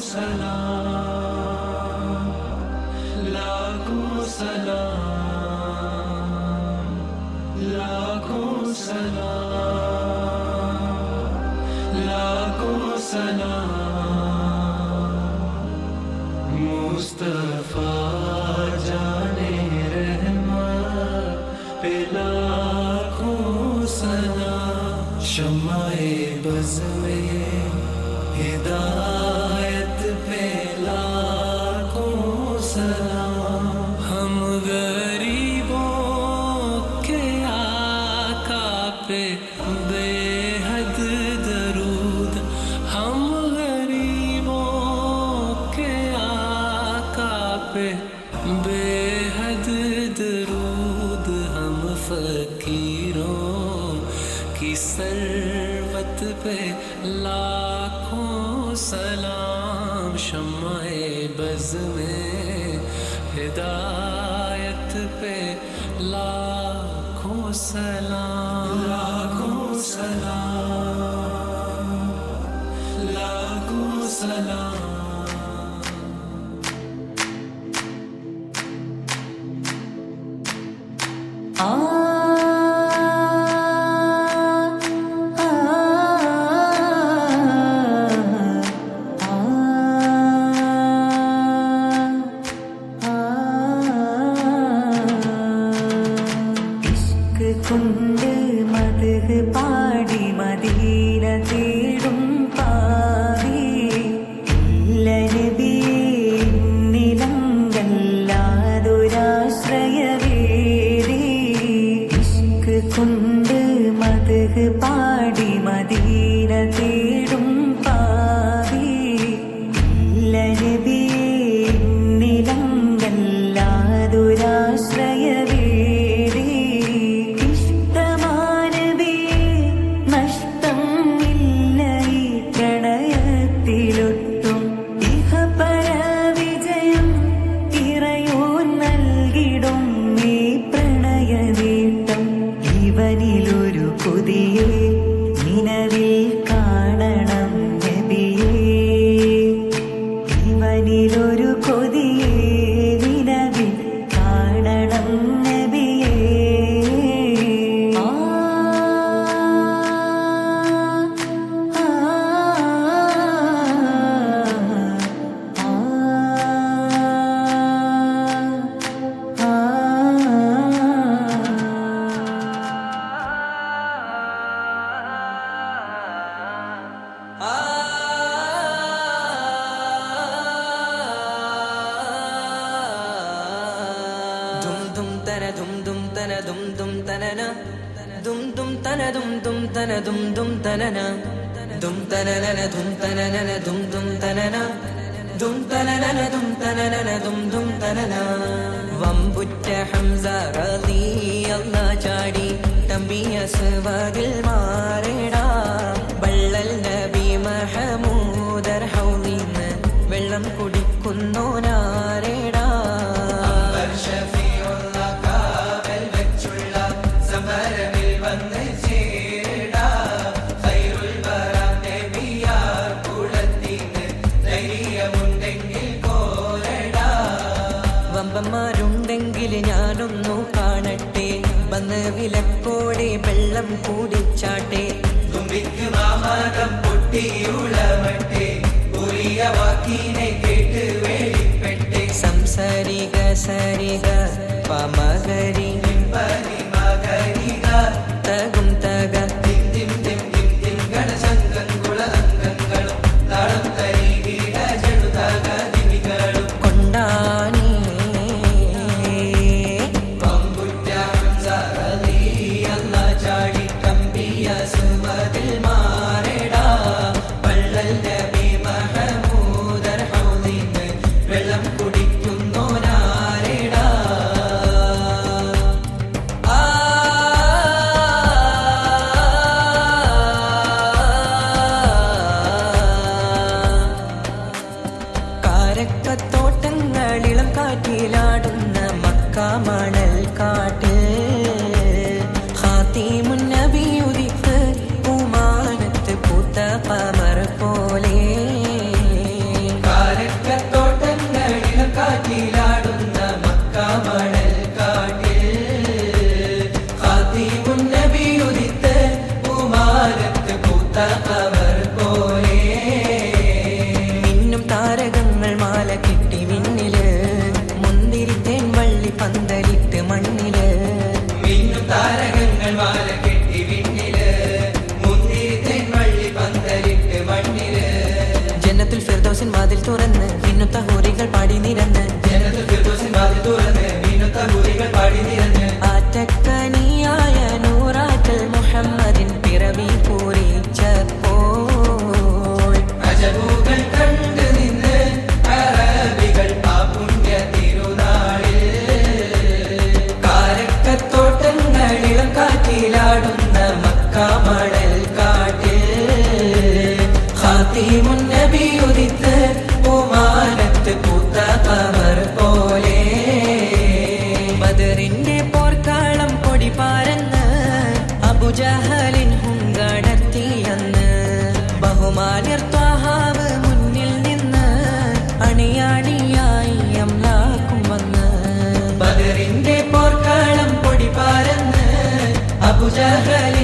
सलाम लाखों सलाम लाखों सलाम लाखों सलाम मुस्तफा जाने रहमत पे लाखों सलाम शम्माए बज़ में हिदायत पे लाखों सलाम हम गरीबों के आका पे बेहद दरूद हम गरीबों के आका पे बेहद दरूद हम फकीरों की सरवत पे लाखों सलाम शम्माए बज़ में हिदायत पे लाखों सलाम लाखों सलाम लाखों सलाम കൊണ്ട് മദ്ഹ് പാടി മദീന തേടും പാവി ഇല്ല നബിയേ നിലങ്കല്ലാതൊരാശ്രയവേദി ഇഷ്ക് കൊണ്ട് മദ്ഹ് പാടി മദീന തേടും പാവി ഇല്ല നബിയേ നിലങ്കല്ലാതൊരാശ്രയവേദി ഇവനിലൊരു കൊതിയെ നിലവിൽ കാണണം നബിയേ ഇവനിലൊരു കൊതിയെ നിലവിൽ കാണണം നബിയേ dum tana dum dum tana dum dum tanana dum dum tana dum dum tana dum dum tanana dum tanana dum tanana dum dum tanana dum tanana dum tanana dum dum tanana വമ്പുറ്റ Hamza റളിയല്ലാഹു ചാടി തമ്പിയ സവദിൽ മാറേടാ ബള്ളൽ നബി മഹമൂദർ ഹൗലിന്ന് വെള്ളം കുടിക്കുന്നോനാരേടാ വമ്പന്മാരുണ്ടെങ്കിൽ ഞാനൊന്നു കാണട്ടെ വന്ന് വിലക്കോടെ വെള്ളം കൂടിച്ചാട്ടെ തുമ്പിക്ക് മാമാകം പൊട്ടിയുളമട്ടെ ഉറിയ വാക്കിനെ കേട്ട് വേളിപ്പെട്ടെ സംസരിക സരിക പമകരി പരി മകരിക തകും തക തിം തിം തിം തിം തിം ഗണശങ്കൻ കുള അംഗങ്ങളും താളം തരികിട ജടുതക ദിവികളും കൊണ്ടാനി തോട്ടങ്ങളിളം കാറ്റിലാടുന്ന മക്കാമണൽ കാട്ടിൽ ഖാതിമുൻ നബി ഉദിത്ത് പൂത്ത കമർ പോലെ മിന്നും താരകങ്ങൾ മാല കെട്ടി വിണ്ണില് മുന്തിരിത്തേൻ വള്ളി പന്തലിട്ട് മണ്ണില് മിന്നും താരകങ്ങൾ മാല കെട്ടി വിണ്ണില് മുന്തിരിത്തേൻ വള്ളി പന്തലിട്ട് മണ്ണില് ജന്നത്തുൽ ഫിർദൗസിൻ വാതിൽ തുറന്ന് മിന്നുത്ത ഹൂറികൾ പാടി നിരന്ന് ജന്നത്തുൽ ഫിർദൗസിൻ വാതിൽ തുറന്ന് മിന്നുത്ത ഹൂറികൾ പാടി നിരന്ന് ആറ്റക്കനിയായ നൂറാറ്റൽ മുഹമ്മദിൻ പിറവി പൂരിച്ചപ്പോൾ അജബുകൾ കണ്ടു നിന്ന് അറബികൾ ആ പുണ്യ തിരുനാളിൽ കാരക്കത്തോട്ടങ്ങളിളം കാറ്റിലാടുന്ന മക്ക മണൽ കാട്ടിൽ ഖാതിമുൻ നബി ഉദിത്ത് പൂമാനത്ത് പൂത്ത കമർ പോലെ ബദറിന്റെ പോർക്കാളം പൊടി പാരന്ന് അബുജഹലിൻ ഹുങ്കടത്തിയെന്ന് ബഹുമാന്യർ ത്വാഹാവ് മുന്നിൽ നിന്ന് അണിയാണിയായി അംലാക്കും വന്ന് ബദറിന്റെ പോർക്കാളം പൊടി പാരന്ന് അബുജഹൽ